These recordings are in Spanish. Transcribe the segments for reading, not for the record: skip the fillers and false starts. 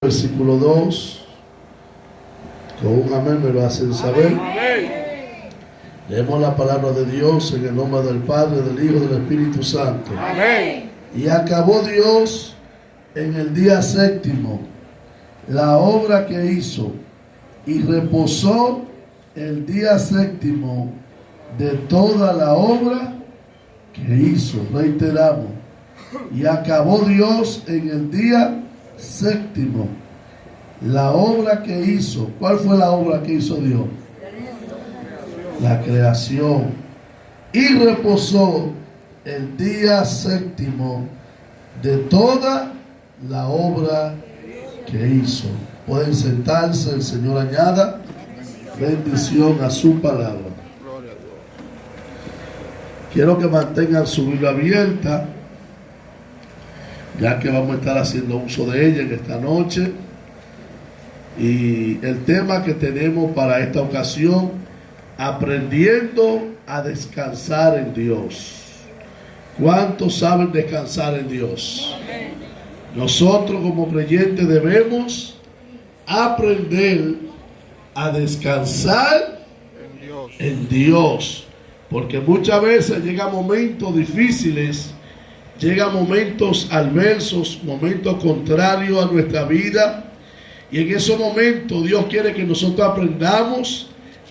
Versículo 2, con un amén me lo hacen saber. Amén. Leemos la palabra de Dios en el nombre del Padre, del Hijo y del Espíritu Santo. Amén. Y acabó Dios en el día séptimo la obra que hizo, y reposó el día séptimo de toda la obra que hizo. Reiteramos, y acabó Dios en el día séptimo la obra que hizo. ¿Cuál fue la obra que hizo Dios? La creación. Y reposó el día séptimo de toda la obra que hizo. Pueden sentarse, el Señor añada bendición a su palabra. Quiero que mantengan su Biblia abierta, ya que vamos a estar haciendo uso de ella en esta noche. Y el tema que tenemos para esta ocasión: aprendiendo a descansar en Dios. ¿Cuántos saben descansar en Dios? Nosotros como creyentes debemos aprender a descansar en Dios, porque muchas veces llegan momentos difíciles, llegan momentos adversos, momentos contrarios a nuestra vida, y en esos momentos Dios quiere que nosotros aprendamos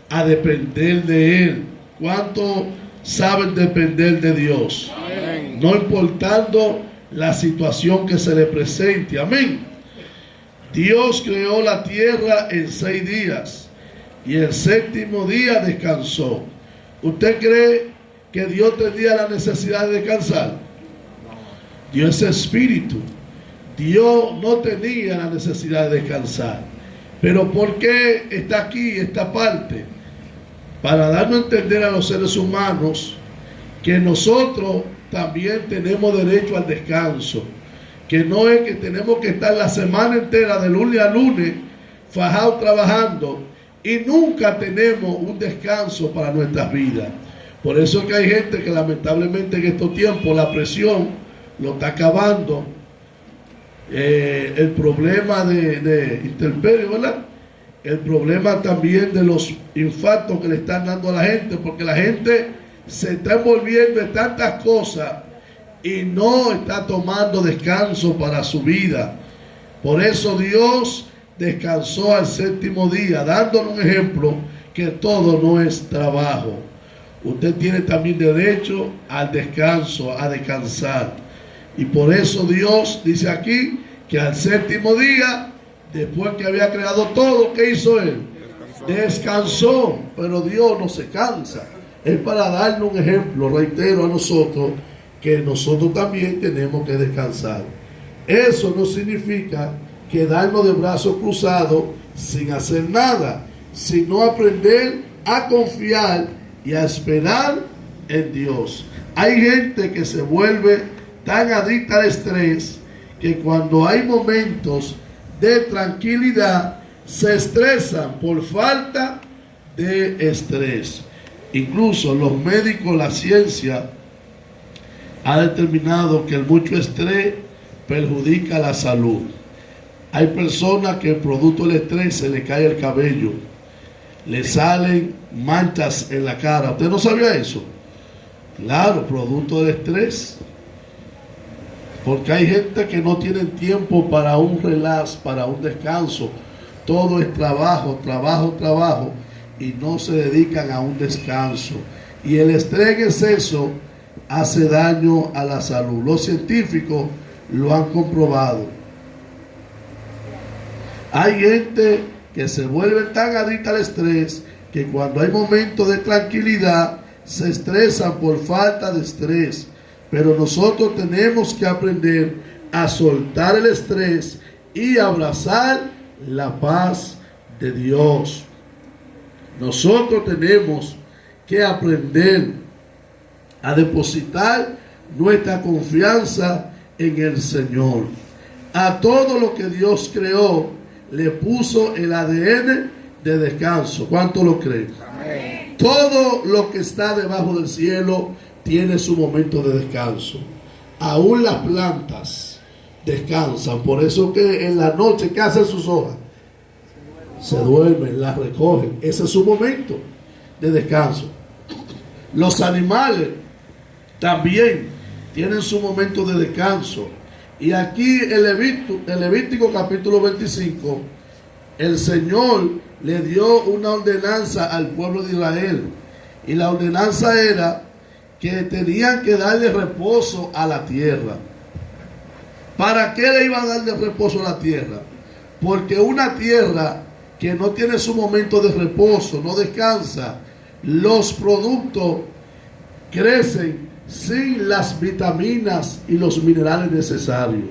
a depender de Él. ¿Cuántos saben depender de Dios? Amén. No importando la situación que se le presente. Amén. Dios creó la tierra en 6 días y el séptimo día descansó. ¿Usted cree que Dios tendría la necesidad de descansar? Dios es espíritu. Dios no tenía la necesidad de descansar. Pero ¿por qué está aquí esta parte? Para darnos a entender a los seres humanos que nosotros también tenemos derecho al descanso. Que no es que tenemos que estar la semana entera, de lunes a lunes, fajados trabajando, y nunca tenemos un descanso para nuestras vidas. Por eso es que hay gente que lamentablemente en estos tiempos la presión lo está acabando. El problema de intemperie, ¿verdad? El problema también de los infartos que le están dando a la gente, porque la gente se está envolviendo en tantas cosas y no está tomando descanso para su vida. Por eso Dios descansó al séptimo día, dándonos un ejemplo que todo no es trabajo. Usted tiene también derecho al descanso, a descansar. Y por eso Dios dice aquí que al séptimo día, después que había creado todo, ¿qué hizo Él? Descansó. Pero Dios no se cansa. Es para darnos un ejemplo, reitero, a nosotros, que nosotros también tenemos que descansar. Eso no significa quedarnos de brazos cruzados sin hacer nada, sino aprender a confiar y a esperar en Dios. Hay gente que se vuelve tan adicta al estrés que cuando hay momentos de tranquilidad se estresan por falta de estrés. Incluso los médicos, la ciencia ha determinado que el mucho estrés perjudica la salud. Hay personas que producto del estrés se le cae el cabello, le salen manchas en la cara. ¿Usted no sabía eso? Claro, producto del estrés. Porque hay gente que no tiene tiempo para un relax, para un descanso. Todo es trabajo, trabajo, trabajo, y no se dedican a un descanso. Y el estrés en exceso hace daño a la salud. Los científicos lo han comprobado. Hay gente que se vuelve tan adicta al estrés que cuando hay momentos de tranquilidad se estresan por falta de estrés. Pero nosotros tenemos que aprender a soltar el estrés y abrazar la paz de Dios. Nosotros tenemos que aprender a depositar nuestra confianza en el Señor. A todo lo que Dios creó le puso el ADN de descanso. ¿Cuánto lo creen? Amén. Todo lo que está debajo del cielo tiene su momento de descanso. Aún las plantas, descansan. Por eso que en la noche, ¿qué hacen sus hojas? Se duermen, las recogen. Ese es su momento de descanso. Los animales también tienen su momento de descanso. Y aquí en Levítico capítulo 25, el Señor le dio una ordenanza al pueblo de Israel. Y la ordenanza era que tenían que darle reposo a la tierra. ¿Para qué le iban a darle reposo a la tierra? Porque una tierra que no tiene su momento de reposo, no descansa, los productos crecen sin las vitaminas y los minerales necesarios.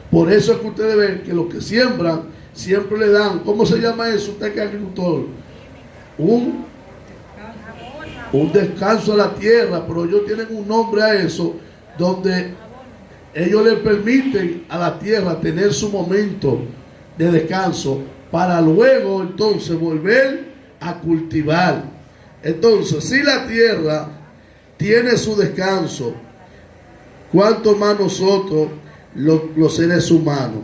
Por eso es que ustedes ven que los que siembran siempre le dan, ¿cómo se llama eso? Usted que es agricultor, un descanso a la tierra, pero ellos tienen un nombre a eso, donde ellos le permiten a la tierra tener su momento de descanso para luego entonces volver a cultivar. Entonces, si la tierra tiene su descanso, cuánto más nosotros los seres humanos.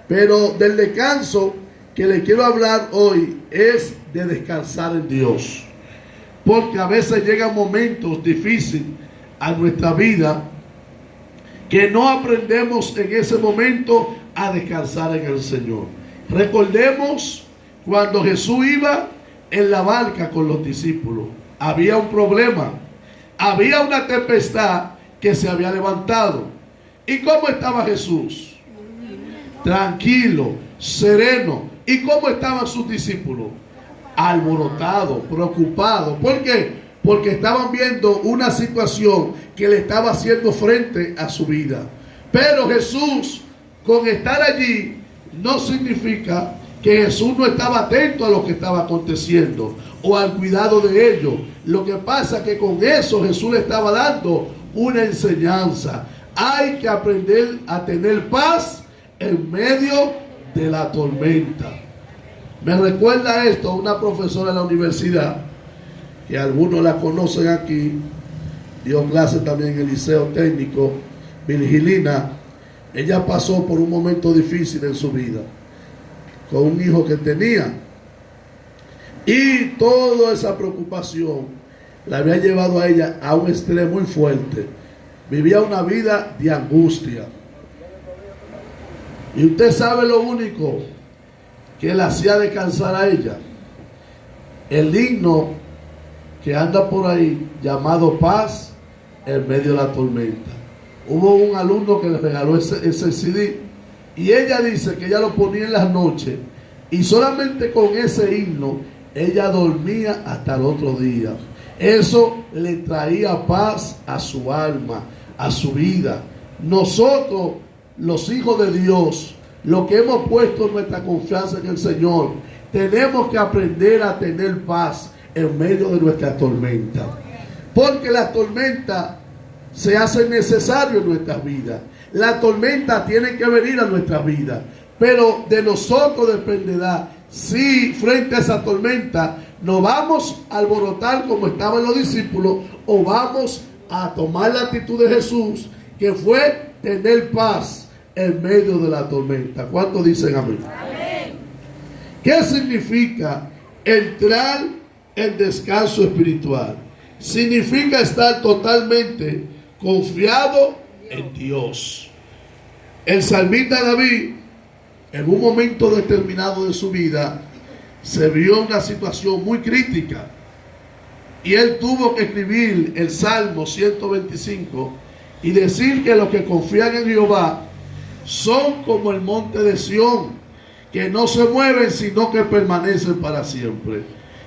Pero del descanso que le quiero hablar hoy es de descansar en Dios, porque a veces llegan momentos difíciles a nuestra vida que no aprendemos en ese momento a descansar en el Señor. Recordemos cuando Jesús iba en la barca con los discípulos, había un problema. Había una tempestad que se había levantado. ¿Y cómo estaba Jesús? Tranquilo, sereno. ¿Y cómo estaban sus discípulos? Alborotados, preocupados. ¿Por qué? Porque estaban viendo una situación que le estaba haciendo frente a su vida. Pero Jesús, con estar allí, no significa que Jesús no estaba atento a lo que estaba aconteciendo o al cuidado de ellos. Lo que pasa es que con eso Jesús le estaba dando una enseñanza. Hay que aprender a tener paz en medio de la tormenta. Me recuerda esto a una profesora en la universidad, que algunos la conocen aquí, dio clase también en el Liceo Técnico, Virgilina. Ella pasó por un momento difícil en su vida, con un hijo que tenía, y toda esa preocupación la había llevado a ella a un estrés muy fuerte. Vivía una vida de angustia. Y usted sabe lo único que le hacía descansar a ella: el himno que anda por ahí llamado Paz en medio de la tormenta. Hubo un alumno que le regaló ese CD, y ella dice que ella lo ponía en las noches, y solamente con ese himno ella dormía hasta el otro día. Eso le traía paz a su alma, a su vida. Nosotros, los hijos de Dios, los que hemos puesto nuestra confianza en el Señor, tenemos que aprender a tener paz en medio de nuestra tormenta, porque las tormentas se hacen necesarias en nuestras vidas. La tormenta tiene que venir a nuestras vidas, pero de nosotros dependerá si frente a esa tormenta nos vamos a alborotar como estaban los discípulos, o vamos a tomar la actitud de Jesús, que fue tener paz en medio de la tormenta. ¿Cuántos dicen amén? Amén. ¿Qué significa entrar en descanso espiritual? Significa estar totalmente confiado en Dios. El salmista David, en un momento determinado de su vida, se vio en una situación muy crítica, y él tuvo que escribir el Salmo 125 y decir que los que confían en Jehová son como el monte de Sión, que no se mueven sino que permanecen para siempre.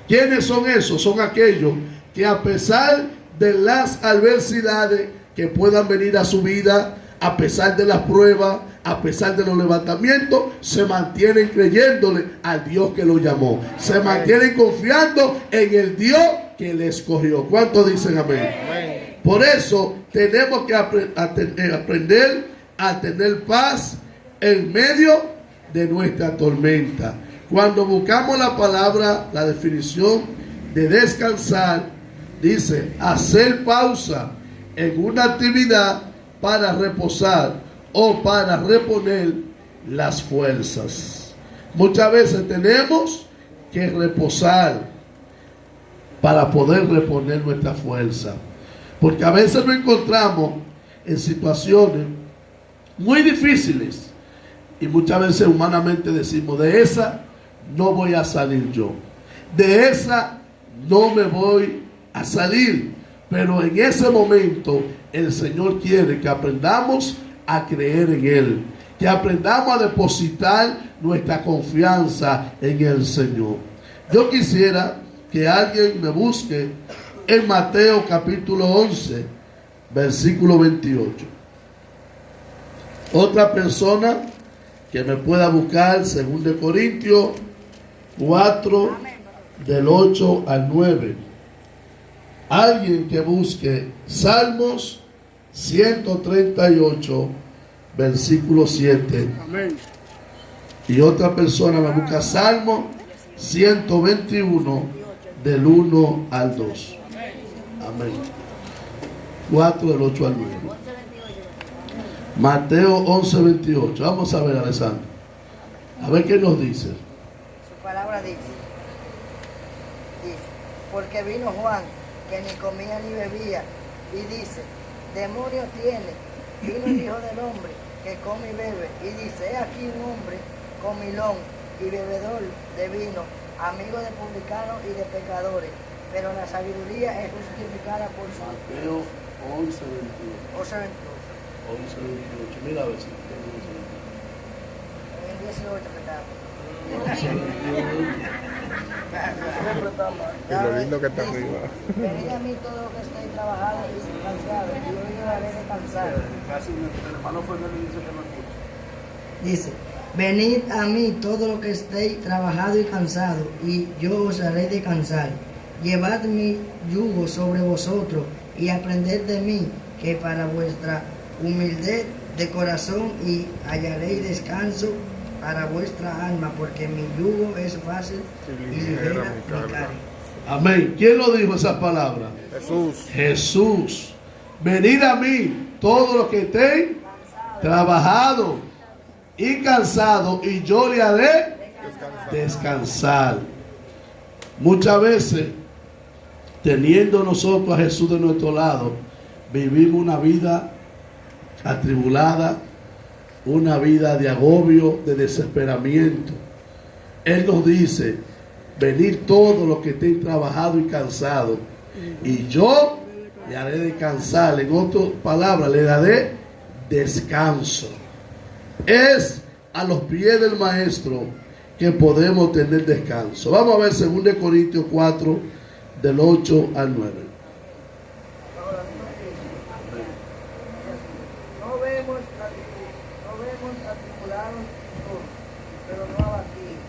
¿Quiénes son esos? Son aquellos que, a pesar de las adversidades que puedan venir a su vida, a pesar de las pruebas, a pesar de los levantamientos, se mantienen creyéndole al Dios que lo llamó. Se mantienen confiando en el Dios que le escogió. ¿Cuántos dicen amén? Amén. Por eso tenemos que aprender a tener paz en medio de nuestra tormenta. Cuando buscamos la palabra, la definición de descansar, dice hacer pausa en una actividad para reposar o para reponer las fuerzas. Muchas veces tenemos que reposar para poder reponer nuestra fuerza, porque a veces nos encontramos en situaciones muy difíciles y muchas veces humanamente decimos: de esa no voy a salir yo, de esa no me voy a salir. Pero en ese momento el Señor quiere que aprendamos a creer en Él, que aprendamos a depositar nuestra confianza en el Señor. Yo quisiera que alguien me busque en Mateo capítulo 11, versículo 28. Otra persona que me pueda buscar 2 Corintios 4, del 8 al 9. Alguien que busque Salmos 138, versículo 7. Amén. Y otra persona me busca Salmo 121, del 1 al 2. Amén. 4, del 8 al 9. Mateo 11, 28. Vamos a ver, Alessandro. A ver qué nos dice. Su palabra dice, porque vino Juan, que ni comía ni bebía, y dice: demonio tiene. Vino el Hijo del Hombre, que come y bebe, y dice: he aquí un hombre comilón y bebedor de vino, amigo de publicanos y de pecadores, pero la sabiduría es justificada por su... Mateo 11, 28. 11, 28. Mira a ver si tengo En el 18 que estamos. 11, 28. Y lo lindo que está Dice, arriba. venid a mí todo lo que estéis trabajado y cansado, y yo os haré descansar. Casi el hermano Fernández dice que no escucha. Dice, venid a mí todo lo que estéis trabajado y cansado, y yo os haré descansar. Llevad mi yugo sobre vosotros y aprended de mí, que para vuestra humildad de corazón, y hallaréis descanso para vuestra alma, porque mi yugo es fácil y ligera mi carga. Amén. ¿Quién lo dijo esa palabra? Jesús. Jesús. Venid a mí todos los que estén trabajados y cansados, y yo le haré descansar. Muchas veces, teniendo nosotros a Jesús de nuestro lado, vivimos una vida atribulada, una vida de agobio, de desesperamiento. Él nos dice: venid todos los que estén trabajados y cansados, y yo le haré descansar. En otras palabras, le daré descanso. Es a los pies del Maestro que podemos tener descanso. Vamos a ver 2 Corintios 4, del 8 al 9. No vemos atribulados todos, pero no abatidos,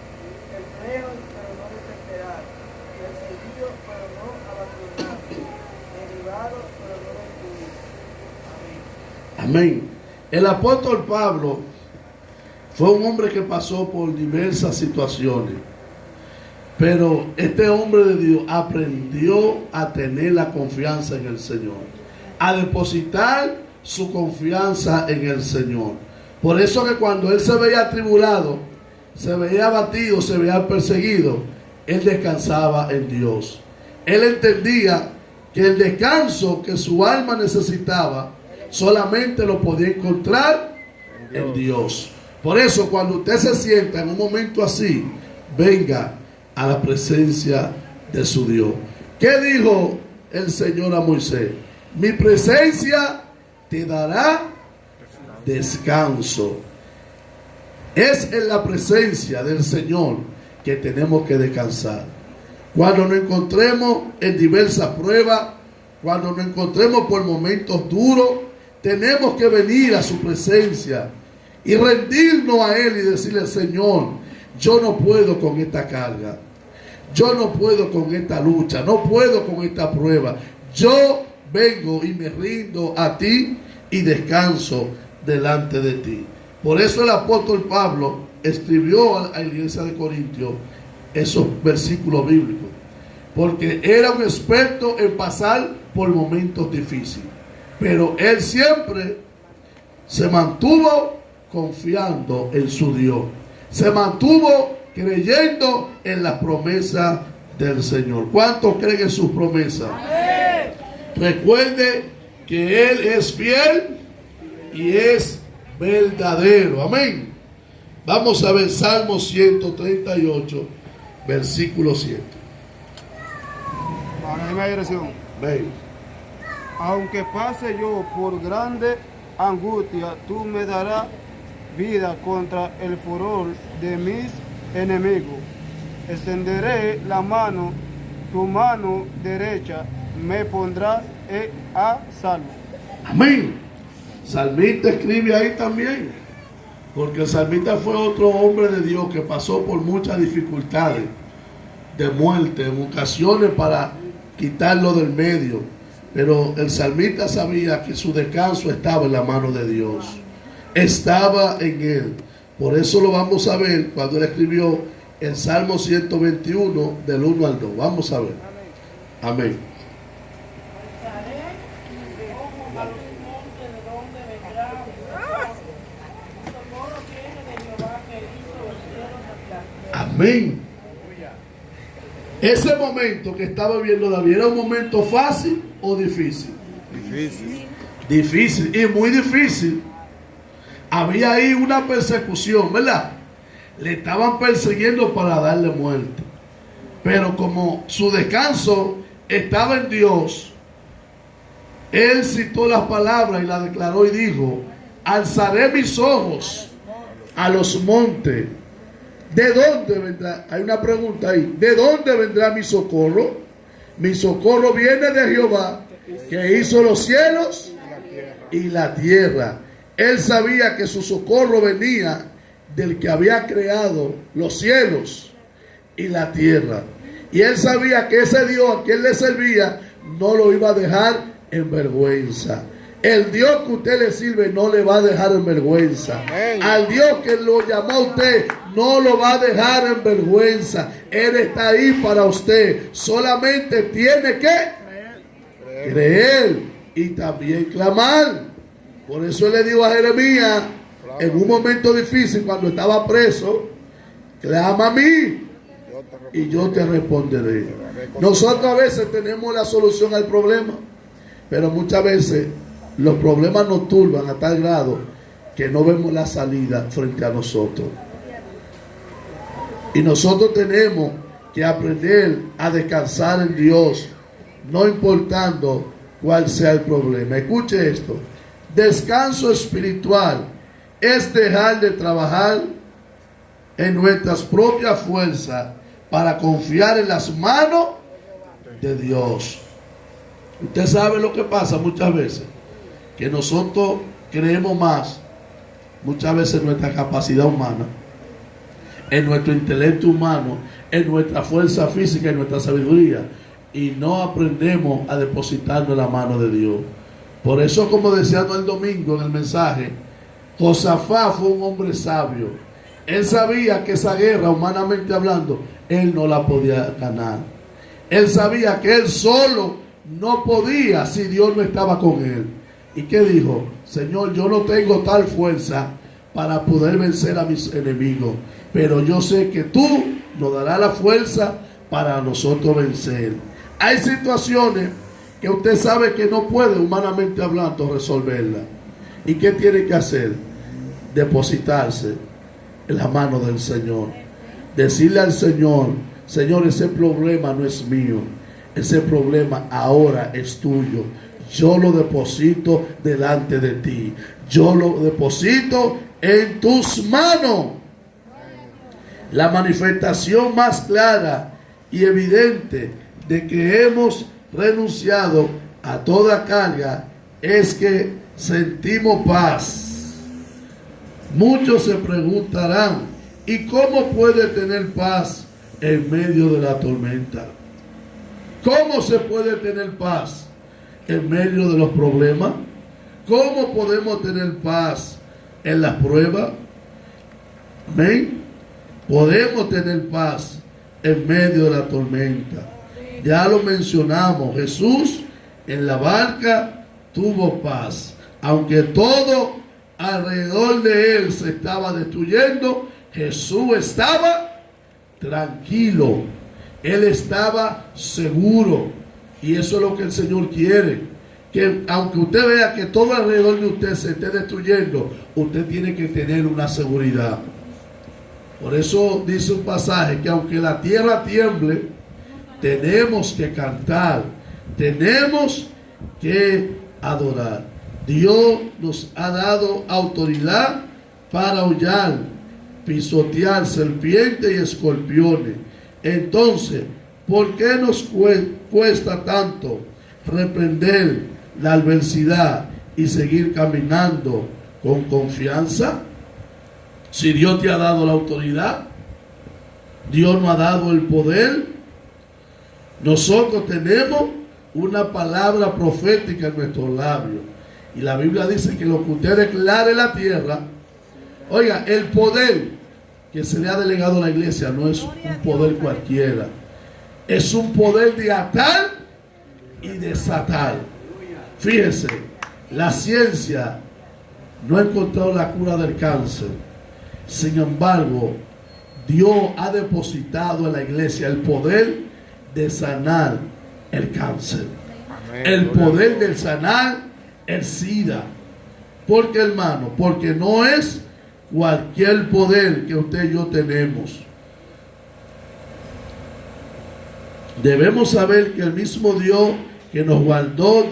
enfermos, pero no desesperados, perseguidos, pero no abandonados, derribados, pero no destruidos. Amén. Amén. El apóstol Pablo fue un hombre que pasó por diversas situaciones, pero este hombre de Dios aprendió a tener la confianza en el Señor, a depositar su confianza en el Señor. Por eso que cuando él se veía atribulado, se veía abatido, se veía perseguido, él descansaba en Dios. Él entendía que el descanso que su alma necesitaba solamente lo podía encontrar en Dios. Por eso, cuando usted se sienta en un momento así, venga a la presencia de su Dios. ¿Qué dijo el Señor a Moisés? Mi presencia te dará descanso. Es en la presencia del Señor que tenemos que descansar. Cuando nos encontremos en diversas pruebas, cuando nos encontremos por momentos duros, tenemos que venir a su presencia y rendirnos a Él y decirle: Señor, yo no puedo con esta carga, yo no puedo con esta lucha, no puedo con esta prueba. Yo vengo y me rindo a ti y descanso delante de ti. Por eso el apóstol Pablo escribió a la iglesia de Corintios esos versículos bíblicos, porque era un experto en pasar por momentos difíciles, pero él siempre Se mantuvo confiando en su Dios. Se mantuvo creyendo en las promesas del Señor. ¿Cuántos creen en sus promesas? ¡Amén! Recuerde que Él es fiel y es verdadero. Amén. Vamos a ver Salmo 138, versículo 7. Para la dirección. Ven. Aunque pase yo por grande angustia, tú me darás vida contra el furor de mis enemigos. Extenderé la mano, tu mano derecha me pondrá a salvo. Amén. Salmista escribe ahí también, porque el salmista fue otro hombre de Dios que pasó por muchas dificultades de muerte, en ocasiones para quitarlo del medio, pero el salmista sabía que su descanso estaba en la mano de Dios, estaba en él. Por eso lo vamos a ver cuando él escribió el Salmo 121 del 1 al 2. Vamos a ver. Amén. Amén. Ese momento que estaba viviendo David, ¿era un momento fácil o difícil? Difícil. Difícil, y muy difícil. Había ahí una persecución, ¿verdad? Le estaban persiguiendo para darle muerte. Pero como su descanso estaba en Dios, él citó las palabras y las declaró y dijo: alzaré mis ojos a los montes. ¿De dónde vendrá? Hay una pregunta ahí. ¿De dónde vendrá mi socorro? Mi socorro viene de Jehová, que hizo los cielos y la tierra. Él sabía que su socorro venía del que había creado los cielos y la tierra. Y él sabía que ese Dios a quien le servía no lo iba a dejar en vergüenza. El Dios que usted le sirve no le va a dejar en vergüenza. Al Dios que lo llamó a usted no lo va a dejar en vergüenza. Él está ahí para usted. Solamente tiene que creer y también clamar. Por eso él le dijo a Jeremías en un momento difícil, cuando estaba preso: clama a mí y yo te responderé. Nosotros a veces tenemos la solución al problema, pero muchas veces los problemas nos turban a tal grado que no vemos la salida frente a nosotros. Y nosotros tenemos que aprender a descansar en Dios, no importando cuál sea el problema. Escuche esto: descanso espiritual es dejar de trabajar en nuestras propias fuerzas para confiar en las manos de Dios. Usted sabe lo que pasa muchas veces, que nosotros creemos más muchas veces en nuestra capacidad humana, en nuestro intelecto humano, en nuestra fuerza física, en nuestra sabiduría, y no aprendemos a depositarnos en la mano de Dios. Por eso, como decíamos el domingo en el mensaje, Josafat fue un hombre sabio. Él sabía que esa guerra, humanamente hablando, él no la podía ganar. Él sabía que él solo no podía si Dios no estaba con él. ¿Y qué dijo? Señor, yo no tengo tal fuerza para poder vencer a mis enemigos, pero yo sé que tú nos darás la fuerza para nosotros vencer. Hay situaciones que usted sabe que no puede, humanamente hablando, resolverla. ¿Y qué tiene que hacer? Depositarse en la mano del Señor. Decirle al Señor: Señor, ese problema no es mío. Ese problema ahora es tuyo. Yo lo deposito delante de ti. Yo lo deposito en tus manos. La manifestación más clara y evidente de que hemos renunciado a toda carga es que sentimos paz. Muchos se preguntarán: ¿y cómo puede tener paz en medio de la tormenta? ¿Cómo se puede tener paz en medio de los problemas? ¿Cómo podemos tener paz en las pruebas? Amén. Podemos tener paz en medio de la tormenta. Ya lo mencionamos, Jesús en la barca tuvo paz, aunque todo alrededor de él se estaba destruyendo, Jesús estaba tranquilo. Él estaba seguro. Y eso es lo que el Señor quiere. Que aunque usted vea que todo alrededor de usted se esté destruyendo, usted tiene que tener una seguridad. Por eso dice un pasaje que aunque la tierra tiemble, tenemos que cantar, tenemos que adorar. Dios nos ha dado autoridad para hollar, pisotear serpientes y escorpiones. Entonces, ¿por qué nos cuesta tanto reprender la adversidad y seguir caminando con confianza? Si Dios te ha dado la autoridad, Dios nos ha dado el poder. Nosotros tenemos una palabra profética en nuestros labios. Y la Biblia dice que lo que usted declare en la tierra, oiga, el poder que se le ha delegado a la iglesia no es un poder cualquiera. Es un poder de atar y desatar. Fíjese, la ciencia no ha encontrado la cura del cáncer. Sin embargo, Dios ha depositado en la iglesia el poder de sanar el cáncer. Amén. El poder de sanar el SIDA. ¿Por qué, hermano? Porque no es cualquier poder que usted y yo tenemos. Debemos saber que el mismo Dios que nos guardó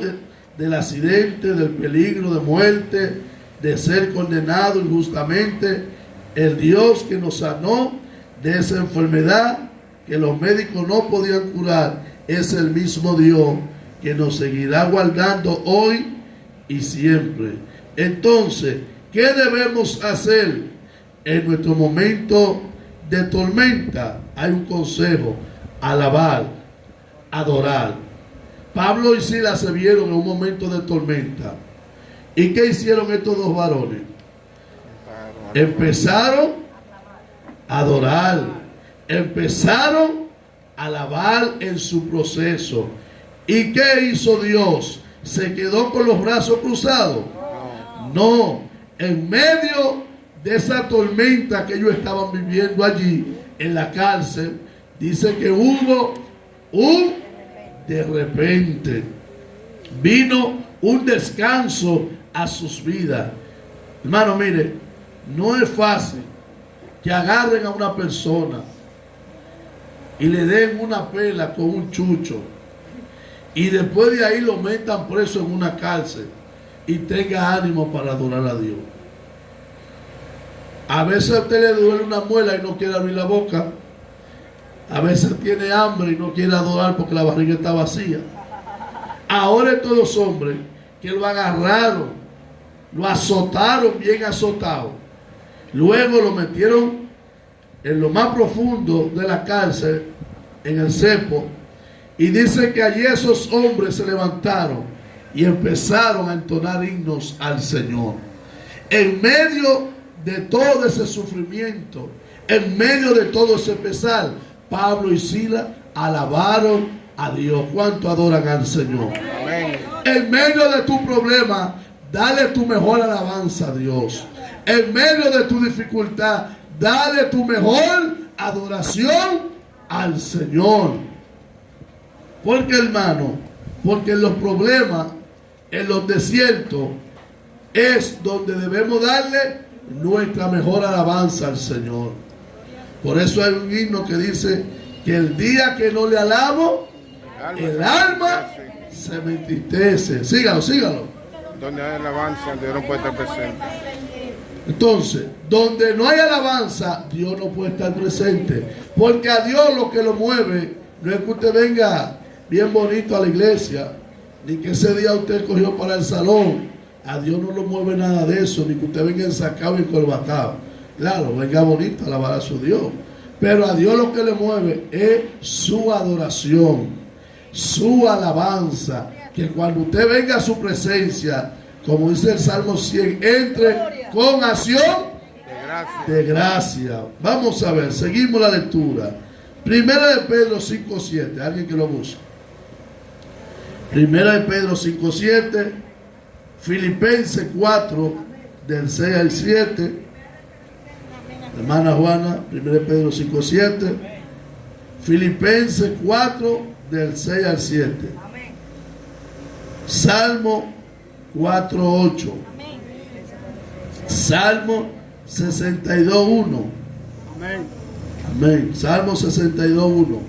del accidente, del peligro de muerte, de ser condenado injustamente, el Dios que nos sanó de esa enfermedad que los médicos no podían curar, es el mismo Dios que nos seguirá guardando hoy y siempre. Entonces, ¿qué debemos hacer en nuestro momento de tormenta? Hay un consejo: alabar, adorar. Pablo y Silas se vieron en un momento de tormenta. ¿Y qué hicieron estos dos varones? Empezaron a adorar, empezaron a alabar en su proceso. ¿Y qué hizo Dios? ¿Se quedó con los brazos cruzados? No, en medio de esa tormenta que ellos estaban viviendo allí en la cárcel, dice que hubo de repente, vino un descanso a sus vidas. Hermano, mire, no es fácil que agarren a una persona y le den una pela con un chucho y después de ahí lo metan preso en una cárcel y tenga ánimo para adorar a Dios. A veces a usted le duele una muela y no quiere abrir la boca. A veces tiene hambre y no quiere adorar porque la barriga está vacía. Ahora estos dos hombres que lo agarraron, lo azotaron bien azotado, luego lo metieron en lo más profundo de la cárcel, en el cepo, y dice que allí esos hombres se levantaron y empezaron a entonar himnos al Señor. En medio de todo ese sufrimiento, en medio de todo ese pesar, Pablo y Silas alabaron a Dios. ¿Cuánto adoran al Señor? Amén. En medio de tu problema, dale tu mejor alabanza a Dios. En medio de tu dificultad, dale tu mejor adoración al Señor. Porque, hermano, porque en los problemas, en los desiertos, es donde debemos darle nuestra mejor alabanza al Señor. Por eso hay un himno que dice que el día que no le alabo, el alma se me entristece. Sígalo, sígalo. Donde hay alabanza, Dios no puede estar presente. Entonces, donde no hay alabanza, Dios no puede estar presente. Porque a Dios lo que lo mueve no es que usted venga bien bonito a la iglesia, ni que ese día usted cogió para el salón. A Dios no lo mueve nada de eso, ni que usted venga ensacado y encorbatado. Claro, venga bonito a alabar a su Dios. Pero a Dios lo que le mueve es su adoración, su alabanza. Que cuando usted venga a su presencia, como dice el Salmo 100, entre con acción de gracia. Vamos a ver, seguimos la lectura. Primera de Pedro 5:7. Alguien que lo busque. Primera de Pedro 5:7. Filipenses 4, del 6 al 7. Hermana Juana, 1 Pedro 5, 7. Filipenses 4, del 6 al 7. Salmo 4, 8. Salmo 62, 1. Amén. Amén. Salmo 62, 1.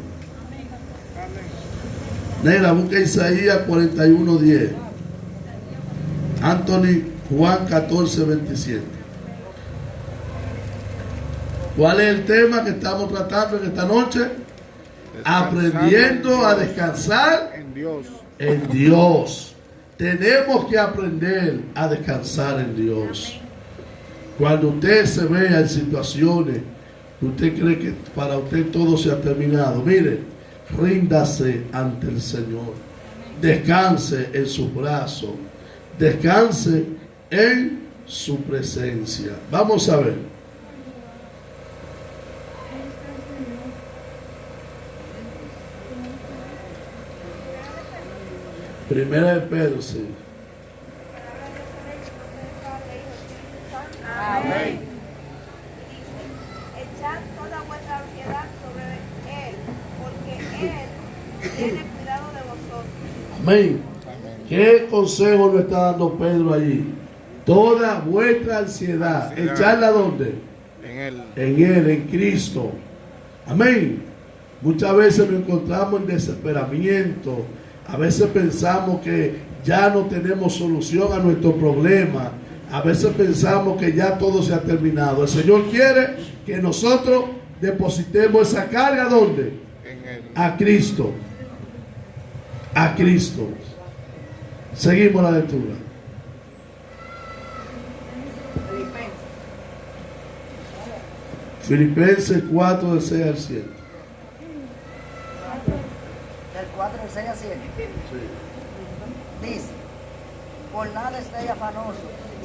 Negra, busca Isaías 41, 10. Anthony, Juan 14, 27. ¿Cuál es el tema que estamos tratando en esta noche? Aprendiendo a descansar En Dios. en Dios. Tenemos que aprender a descansar en Dios. Cuando usted se vea en situaciones que usted cree que para usted todo se ha terminado, mire, ríndase ante el Señor. Descanse en sus brazos. Descanse en su presencia. Vamos a ver. Primera de Pedro, sí. Amén. Echad toda vuestra ansiedad sobre Él, porque Él tiene cuidado de vosotros. Amén. ¿Qué consejo le está dando Pedro allí? Toda vuestra ansiedad, echarla ¿dónde? En Él. En Él, en Cristo. Amén. Muchas veces nos encontramos en desesperamiento. A veces pensamos que ya no tenemos solución a nuestro problema. A veces pensamos que ya todo se ha terminado. El Señor quiere que nosotros depositemos esa carga ¿dónde? En Él. A Cristo. A Cristo. Seguimos la lectura. Filipenses 4, del 6 al 7. Del 4 al 6 al 7. Dice, por nada estéis afanoso,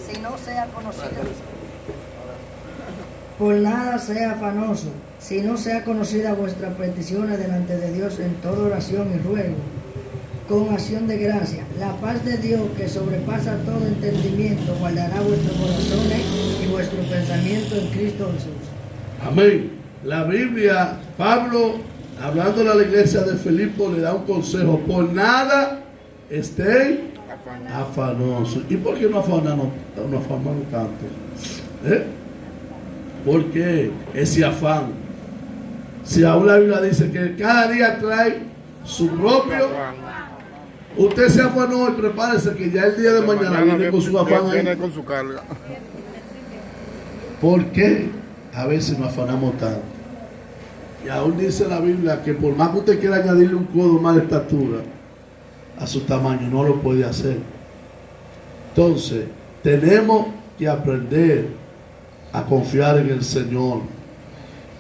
si no sea conocido. Por nada sea afanoso, si no sea conocida vuestras peticiones delante de Dios en toda oración y ruego, con acción de gracia. La paz de Dios, que sobrepasa todo entendimiento, guardará vuestros corazones y vuestro pensamiento en Cristo Jesús. Amén. La Biblia, Pablo, hablando a la iglesia de Filipo, le da un consejo. Por nada estéis afanosos. ¿Y por qué no afanamos tanto? ¿Por qué ese afán? Si aún la Biblia dice que cada día trae su propio, usted se afanó y prepárese que ya el día de mañana viene con su afán ahí. Viene con su carga. ¿Por qué a veces nos afanamos tanto? Y aún dice la Biblia que por más que usted quiera añadirle un codo más de estatura a su tamaño, no lo puede hacer. Entonces, tenemos que aprender a confiar en el Señor.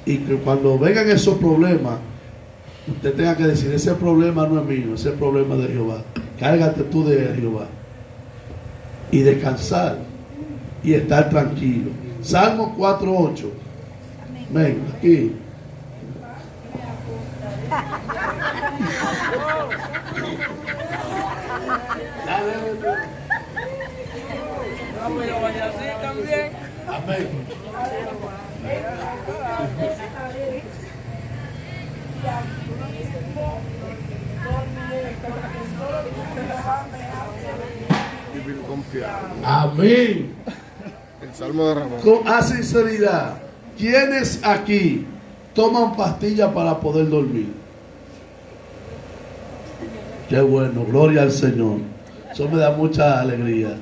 Y que cuando vengan esos problemas, usted tenga que decir, ese problema no es mío, ese problema es de Jehová. Cárgate tú de Jehová. Y descansar. Y estar tranquilo. Salmo 4:8. Ven, aquí. Amén. Vivir confiado. Amén. El Salmo de Ramón. A sinceridad, ¿quiénes aquí toman pastillas para poder dormir? Qué bueno, gloria al Señor. Eso me da mucha alegría.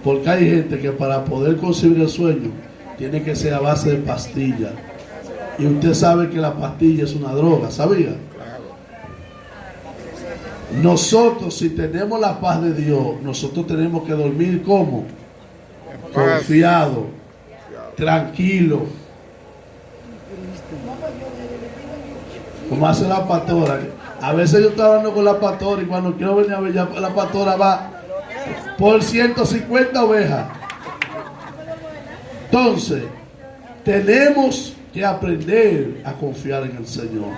Porque hay gente que para poder concebir el sueño tiene que ser a base de pastillas. Y usted sabe que la pastilla es una droga, ¿sabía? Nosotros, si tenemos la paz de Dios, nosotros tenemos que dormir ¿cómo? Confiado, tranquilo. Como hace la pastora. A veces yo estoy hablando con la pastora y cuando quiero venir a ver, ya la pastora va por 150 ovejas. Entonces, tenemos que aprender a confiar en el Señor.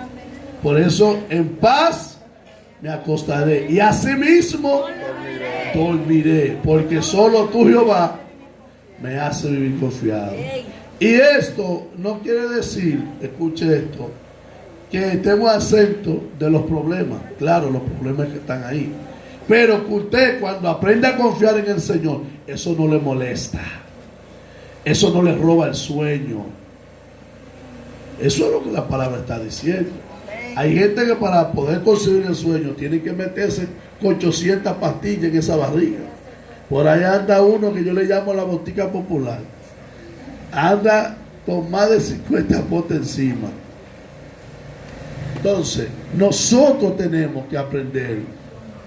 Por eso, en paz me acostaré y asimismo dormiré, porque solo tú, Jehová, me hace vivir confiado. Y esto no quiere decir, escuche esto, que estemos exentos de los problemas. Claro, los problemas que están ahí. Pero que usted, cuando aprende a confiar en el Señor, eso no le molesta. Eso no le roba el sueño. Eso es lo que la palabra está diciendo. Hay gente que para poder conseguir el sueño tiene que meterse con 800 pastillas en esa barriga. Por allá anda uno que yo le llamo la botica popular. Anda con más de 50 potes encima. Entonces, nosotros tenemos que aprender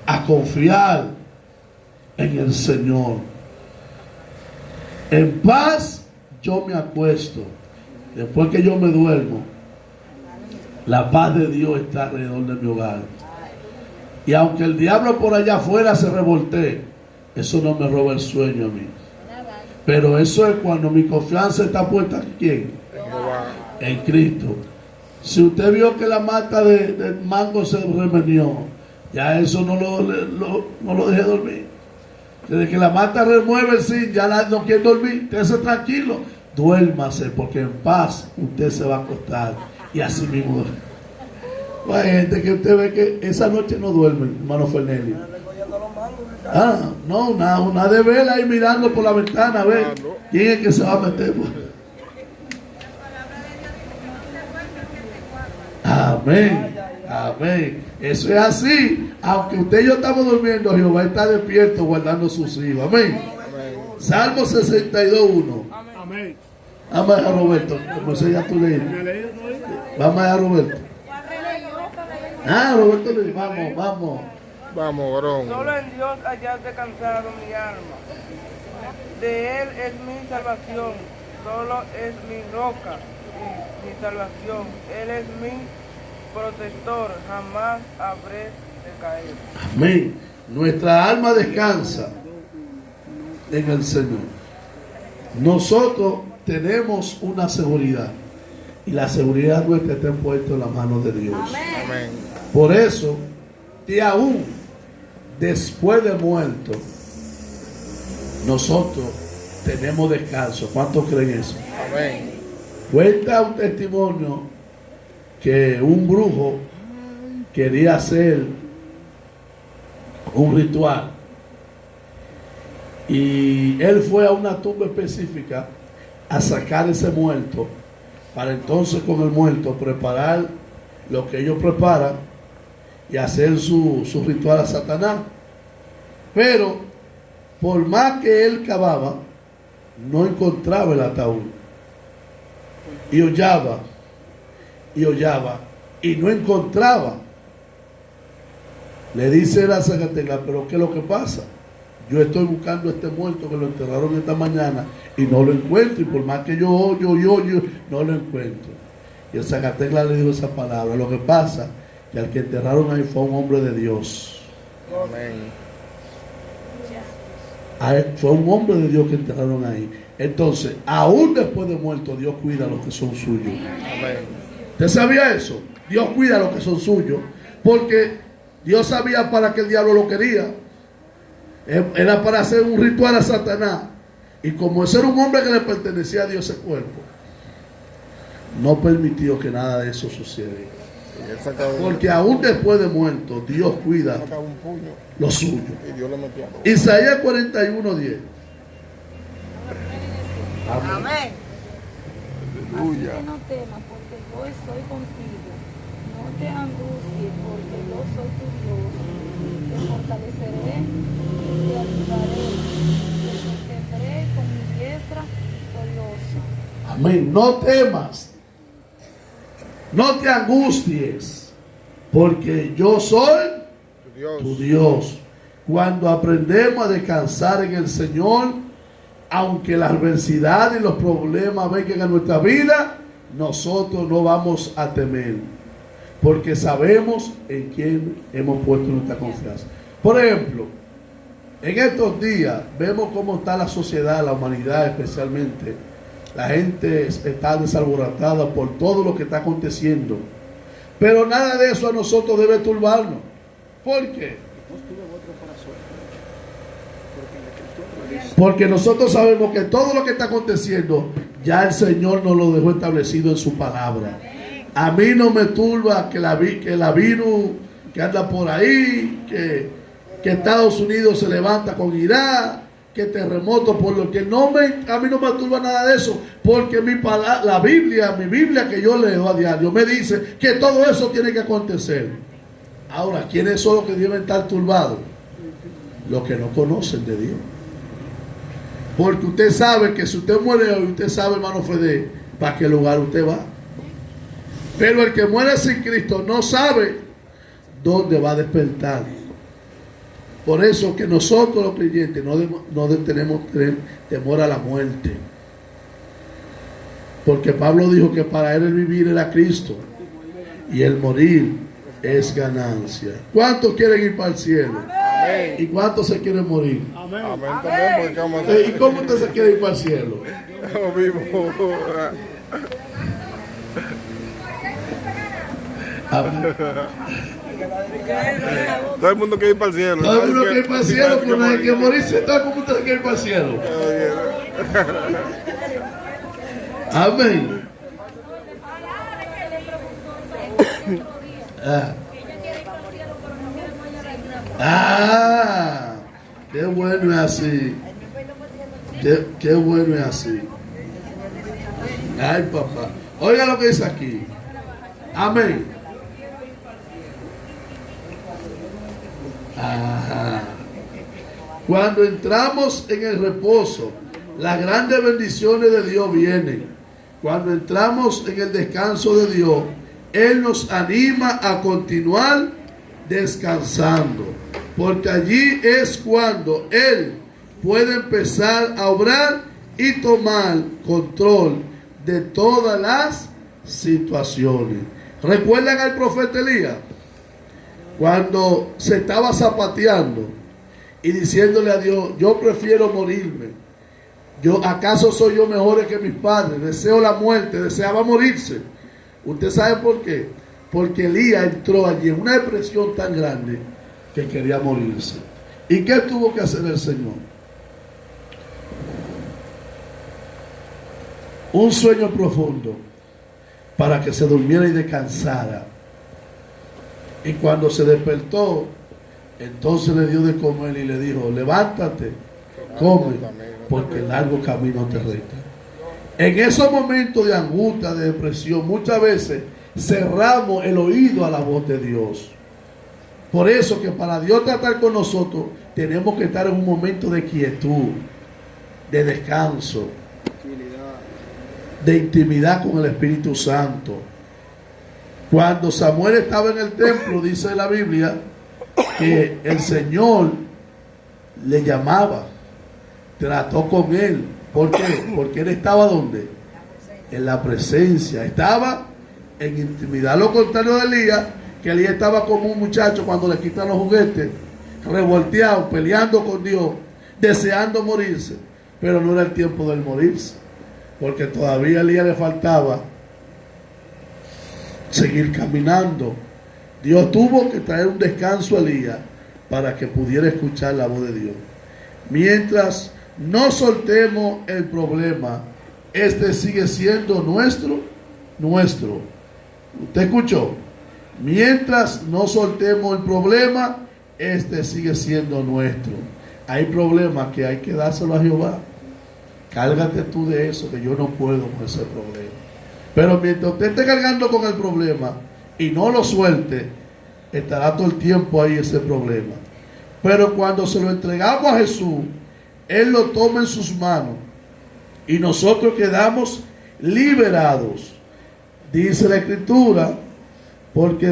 a confiar en el Señor. En paz yo me acuesto. Después que yo me duermo, la paz de Dios está alrededor de mi hogar. Y aunque el diablo por allá afuera se revoltee, eso no me roba el sueño a mí. Pero eso es cuando mi confianza está puesta ¿en quién? En Cristo. Si usted vio que la mata de mango se remenió, ya eso no lo deje dormir. Desde que la mata remueve el zinc, ya no quiere dormir. Quédese tranquilo, duérmase, porque en paz usted se va a acostar. Y así mismo. Hay gente que usted ve que esa noche no duerme, hermano Fernelli. No, una de vela ahí mirando por la ventana a ver quién es que se va a meter. Amén, amén. Eso es así. Aunque usted y yo estamos durmiendo, Jehová está despierto guardando sus hijos. Amén. Salmo 62:1. Amén. Vamos a Roberto, como se ya tú lees. Vamos a Roberto. Roberto le vamos. Vamos, varón. Solo en Dios hayas descansado mi alma. De Él es mi salvación. Solo es mi roca y mi salvación. Él es mi protector. Jamás habré de caer. Amén. Nuestra alma descansa en el Señor. Nosotros tenemos una seguridad. Y la seguridad nuestra está puesta en las manos de Dios. Amén. Por eso, y aún después de muerto, nosotros tenemos descanso. ¿Cuántos creen eso? Amén. Cuenta un testimonio que un brujo quería hacer un ritual. Y él fue a una tumba específica a sacar ese muerto, para entonces con el muerto preparar lo que ellos preparan y hacer su ritual a Satanás. Pero por más que él cavaba, no encontraba el ataúd. Y hollaba y no encontraba. Le dice la Zacatela, pero ¿qué es lo que pasa? Yo estoy buscando a este muerto que lo enterraron esta mañana y no lo encuentro. Y por más que yo oyo, no lo encuentro. Y el Zacatecla le dijo esa palabra. Lo que pasa que al que enterraron ahí fue un hombre de Dios. Amén. Fue un hombre de Dios que enterraron ahí. Entonces, aún después de muerto, Dios cuida a los que son suyos. Amén. ¿Usted sabía eso? Dios cuida a los que son suyos. Porque Dios sabía para qué el diablo lo quería. Era para hacer un ritual a Satanás. Y como ese era un hombre que le pertenecía a Dios ese cuerpo, no permitió que nada de eso sucediera. Porque aún después de muerto, Dios cuida lo suyo. Y Dios le metió. Isaías 41:10. Amén. Así que no temas, porque yo estoy contigo. No te angusties, porque yo soy tu Dios. Te fortaleceré y te ayudaré. Te sostendré con mi diestra gloriosa. Amén. No temas. No te angusties, porque yo soy tu Dios. Cuando aprendemos a descansar en el Señor, aunque la adversidad y los problemas vengan a nuestra vida, nosotros no vamos a temer, porque sabemos en quién hemos puesto nuestra confianza. Por ejemplo, en estos días vemos cómo está la sociedad, la humanidad especialmente. La gente está desalborotada por todo lo que está aconteciendo. Pero nada de eso a nosotros debe turbarnos. ¿Por qué? Porque nosotros sabemos que todo lo que está aconteciendo, ya el Señor nos lo dejó establecido en su palabra. A mí no me turba que la virus que anda por ahí, que Estados Unidos se levanta con Irak, que terremoto, por lo que a mí no me turba nada de eso, porque mi Biblia que yo leo a diario me dice que todo eso tiene que acontecer. Ahora, ¿quiénes son los que deben estar turbados? Los que no conocen de Dios. Porque usted sabe que si usted muere hoy, usted sabe, hermano Fede, para qué lugar usted va. Pero el que muere sin Cristo no sabe dónde va a despertar. Por eso que nosotros los creyentes no tenemos temor a la muerte. Porque Pablo dijo que para él el vivir era Cristo y el morir es ganancia. ¿Cuántos quieren ir para el cielo? Amén. ¿Y cuántos se quieren morir? Amén también, porque vamos a ¿Y cómo usted se quiere ir para el cielo? Yo vivo. Todo el mundo quiere ir para el cielo. Todo el mundo quiere ir para el cielo, pero no hay que morirse. Todo como usted se quiere ir para el cielo. Amén. Qué bueno es así. Qué bueno es así. Ay, papá. Oiga lo que dice aquí. Amén. Ajá. Cuando entramos en el reposo, las grandes bendiciones de Dios vienen. Cuando entramos en el descanso de Dios, Él nos anima a continuar descansando. Porque allí es cuando Él puede empezar a obrar y tomar control de todas las situaciones. ¿Recuerdan al profeta Elías? Cuando se estaba zapateando y diciéndole a Dios, yo prefiero morirme. ¿Acaso soy yo mejor que mis padres? Deseo la muerte, deseaba morirse. ¿Usted sabe por qué? Porque Elías entró allí en una depresión tan grande que quería morirse. ¿Y qué tuvo que hacer el Señor? Un sueño profundo para que se durmiera y descansara. Y cuando se despertó, entonces le dio de comer y le dijo, levántate, come, porque el largo camino te resta. En esos momentos de angustia, de depresión, muchas veces cerramos el oído a la voz de Dios. Por eso que para Dios tratar con nosotros, tenemos que estar en un momento de quietud, de descanso, de intimidad con el Espíritu Santo. Cuando Samuel estaba en el templo, dice la Biblia, que el Señor le llamaba, trató con él. ¿Por qué? Porque él estaba ¿dónde? En la presencia, estaba en intimidad. Lo contrario de Elías, que Elías estaba como un muchacho cuando le quitan los juguetes, revolteado, peleando con Dios, deseando morirse, pero no era el tiempo del morirse, porque todavía a Elías le faltaba seguir caminando. Dios tuvo que traer un descanso a Elías para que pudiera escuchar la voz de Dios. Mientras no soltemos el problema, este sigue siendo nuestro. ¿Usted escuchó? Mientras no soltemos el problema, este sigue siendo nuestro. Hay problemas que hay que dárselo a Jehová. Cárgate tú de eso, que yo no puedo con ese problema. Pero mientras usted esté cargando con el problema y no lo suelte, estará todo el tiempo ahí ese problema. Pero cuando se lo entregamos a Jesús, Él lo toma en sus manos y nosotros quedamos liberados. Dice la Escritura, porque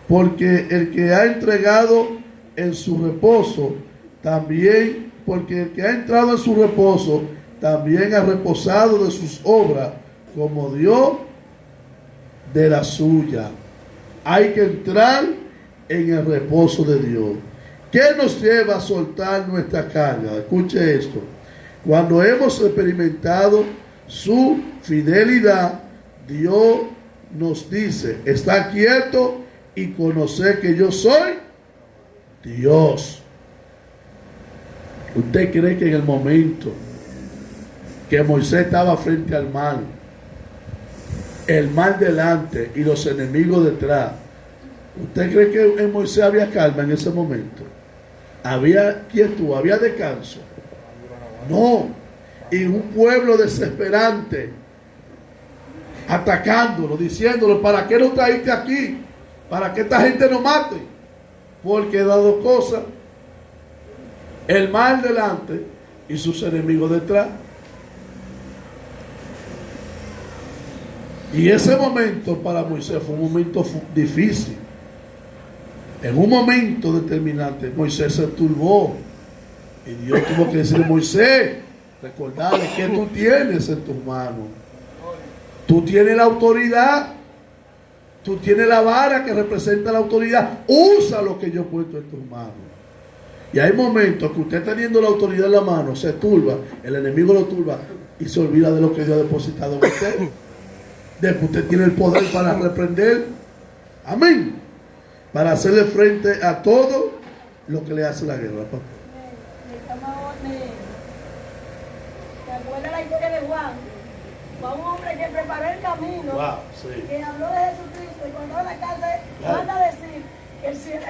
el que ha entregado en su reposo, también, porque el que ha entrado en su reposo, también ha reposado de sus obras, como Dios de la suya. Hay que entrar en el reposo de Dios. ¿Qué nos lleva a soltar nuestra carga? Escuche esto. Cuando hemos experimentado su fidelidad, Dios nos dice, está quieto y conocer que yo soy Dios. ¿Usted cree que en el momento que Moisés estaba frente al mar, el mar delante y los enemigos detrás, ¿usted cree que en Moisés había calma en ese momento? ¿Había quietud? ¿Había descanso? No. Y un pueblo desesperante atacándolo, diciéndolo: ¿para qué nos traíste aquí? ¿Para que esta gente nos mate? Porque he dado cosas, el mar delante y sus enemigos detrás. Y ese momento para Moisés fue un momento difícil. En un momento determinante Moisés se turbó y Dios tuvo que decirle: Moisés, recordarle que tú tienes en tus manos. Tú tienes la autoridad. Tú tienes la vara que representa la autoridad. Usa lo que yo he puesto en tus manos. Y hay momentos que usted teniendo la autoridad en la mano se turba, el enemigo lo turba y se olvida de lo que Dios ha depositado en usted. De que usted tiene el poder para reprender. Amén. Para hacerle frente a todo lo que le hace la guerra, papá. ¿Te acuerdas la historia de Juan? Fue un hombre que preparó el camino, Wow, sí. que habló de Jesucristo, y cuando a la casa van a decir que el cielo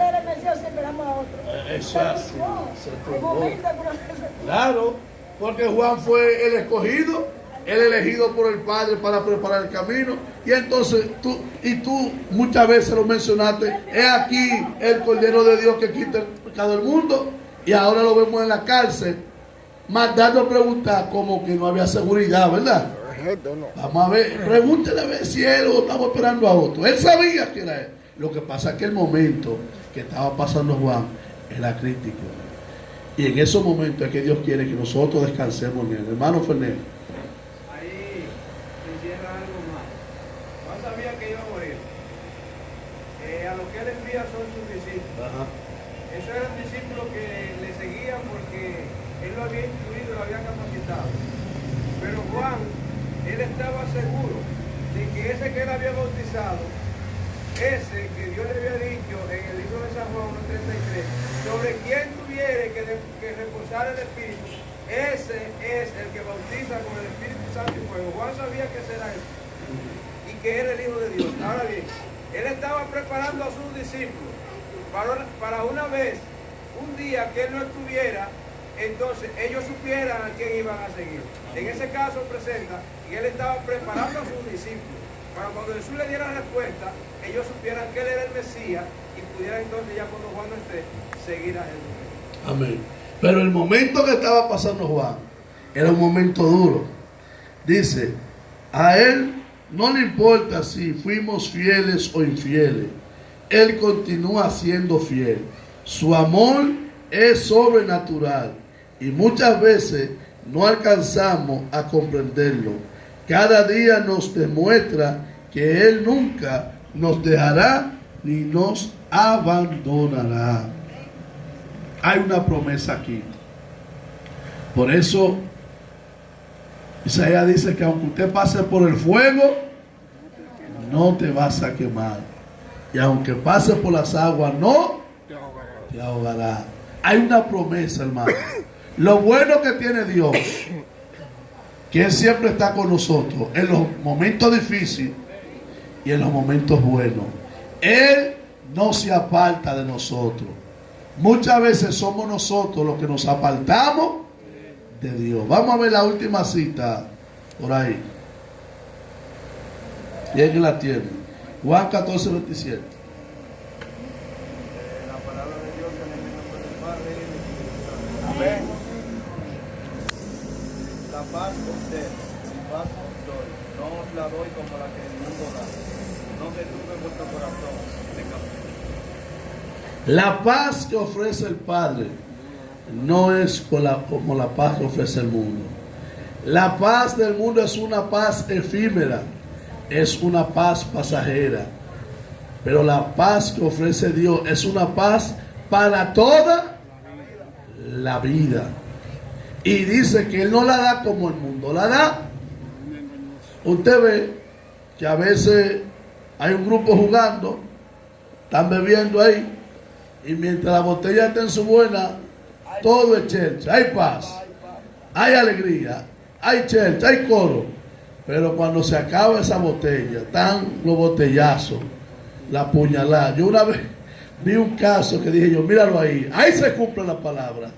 era el Mesías, esperamos a otro. Eso es así. Hay momentos que uno se- Claro, porque Juan fue el escogido, el elegido por el Padre para preparar el camino. Y entonces tú muchas veces lo mencionaste: es aquí el Cordero de Dios que quita el pecado del mundo. Y ahora lo vemos en la cárcel, mandando a preguntar como que no había seguridad, ¿verdad? Vamos a ver, pregúntele a ver si él o estamos esperando a otro. Él sabía que era él. Lo que pasa es que el momento que estaba pasando Juan era crítico. Y en esos momentos es que Dios quiere que nosotros descansemos en él. Hermano Fernández. Ahí se encierra algo más. Juan sabía que iba a morir. A lo que él envía son sus discípulos. Ajá. Esos eran discípulos que le seguían porque él lo había instruido, lo había capacitado. Pero Juan, él estaba seguro de que ese que él había bautizado, ese que Dios le había dicho en el libro de San Juan 1:33, sobre quien tuviere que reposar el Espíritu, ese es el que bautiza con el Espíritu Santo y fuego. Juan sabía que ese era él y que era el Hijo de Dios. Ahora bien, él estaba preparando a sus discípulos para una vez, un día que él no estuviera, entonces ellos supieran a quién iban a seguir. En ese caso presenta que él estaba preparando a sus discípulos para cuando Jesús le diera respuesta, ellos supieran que él era el Mesías y pudieran entonces, ya cuando Juan no esté, seguir a Jesús. Amén. Pero el momento que estaba pasando Juan era un momento duro. Dice: a él no le importa si fuimos fieles o infieles. Él continúa siendo fiel. Su amor es sobrenatural y muchas veces no alcanzamos a comprenderlo. Cada día nos demuestra que Él nunca nos dejará ni nos abandonará. Hay una promesa aquí. Por eso Isaías dice que aunque usted pase por el fuego, no te vas a quemar. Y aunque pase por las aguas, no te ahogará. Hay una promesa, hermano. Lo bueno que tiene Dios, que Él siempre está con nosotros en los momentos difíciles y en los momentos buenos. Él no se aparta de nosotros. Muchas veces somos nosotros los que nos apartamos de Dios. Vamos a ver la última cita por ahí. ¿Quién la tiene? Juan 14:27. La palabra de Dios en el nombre del Padre y del Espíritu Santo. Amén. La paz os dejo, mi paz os doy. No os la doy como la que el mundo da. No se turbe vuestro corazón. La paz que ofrece el Padre no es como la paz que ofrece el mundo. La paz del mundo es una paz efímera, es una paz pasajera. Pero la paz que ofrece Dios es una paz para toda la vida. Y dice que Él no la da como el mundo la da. Usted ve que a veces hay un grupo jugando, están bebiendo ahí, y mientras la botella está en su buena, todo es chelcha, hay paz, hay alegría, hay chelcha, hay coro. Pero cuando se acaba esa botella, están los botellazos, la puñalada. Yo una vez vi un caso que dije yo, míralo ahí se cumple la palabra.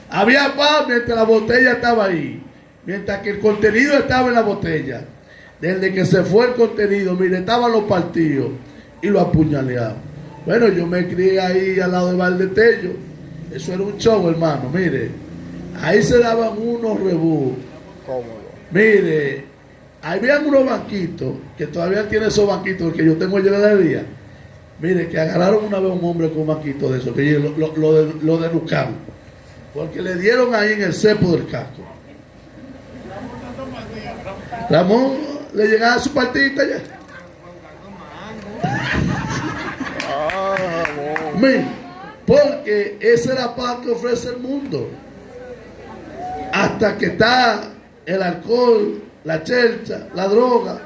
Había paz mientras la botella estaba ahí, mientras que el contenido estaba en la botella. Desde que se fue el contenido, mire, estaban los partidos y lo apuñaleaban. Bueno, yo me crié ahí al lado de Valdetello. Eso era un show, hermano. Mire, ahí se daban unos rebús. Cómodo. Mire, habían unos banquitos, que todavía tiene esos banquitos que yo tengo en la galería. Mire, que agarraron una vez a un hombre con un banquito de eso, que lo denucaron. Porque le dieron ahí en el cepo del casco. Ramón le llegaba su partidita ya. Mire, porque esa es la paz que ofrece el mundo. Hasta que está el alcohol, la chelcha, la droga.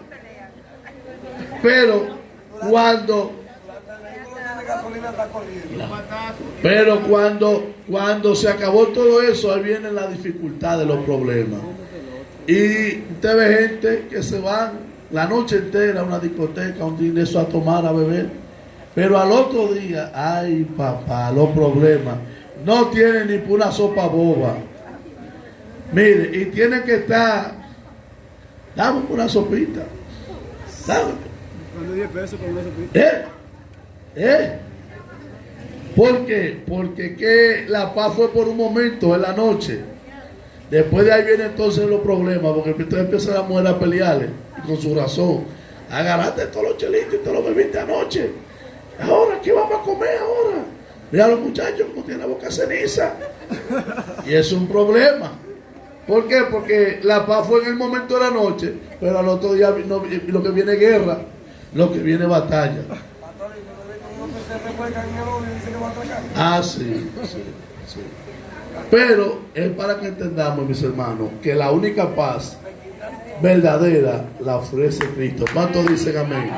Pero cuando se acabó todo eso, ahí viene la dificultad de los problemas. Y usted ve gente que se van la noche entera a una discoteca, un día eso a tomar, a beber. Pero al otro día, ay papá, los problemas. No tienen ni por una sopa boba. Mire, y tienen que estar, dame una sopita. Dame. Cuando 10 pesos por una sopita. ¿Por qué? Porque que la paz fue por un momento en la noche. Después de ahí vienen entonces los problemas, porque entonces empieza la mujer a pelearle, y con su razón. Agarraste todos los chelitos y te los bebiste anoche. Ahora, ¿qué vamos a comer ahora? Mira a los muchachos como tienen la boca ceniza. Y es un problema. ¿Por qué? Porque la paz fue en el momento de la noche, pero al otro día lo que viene es guerra, lo que viene es batalla. Ah, sí. Pero es para que entendamos, mis hermanos, que la única paz verdadera la ofrece Cristo. ¿Cuántos dicen amén?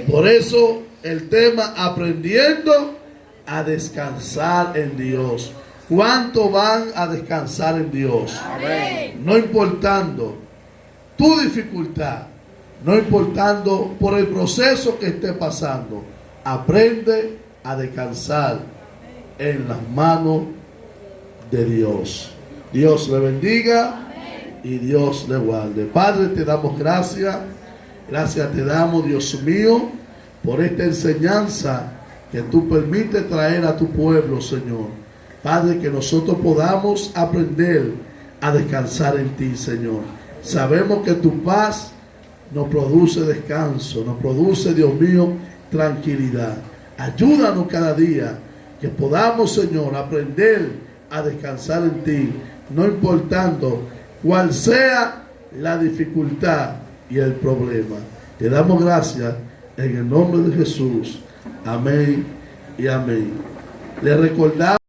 Por eso el tema, aprendiendo a descansar en Dios. ¿Cuántos van a descansar en Dios? Amén. No importando tu dificultad, no importando por el proceso que esté pasando, aprende a descansar en las manos de Dios. Dios le bendiga y Dios le guarde. Padre, te damos gracias. Gracias te damos, Dios mío, por esta enseñanza que tú permites traer a tu pueblo, Señor. Padre, que nosotros podamos aprender a descansar en ti, Señor. Sabemos que tu paz nos produce descanso, nos produce, Dios mío, tranquilidad. Ayúdanos cada día que podamos, Señor, aprender a descansar en ti, no importando cuál sea la dificultad y el problema. Te damos gracias en el nombre de Jesús. Amén y amén. Le recordamos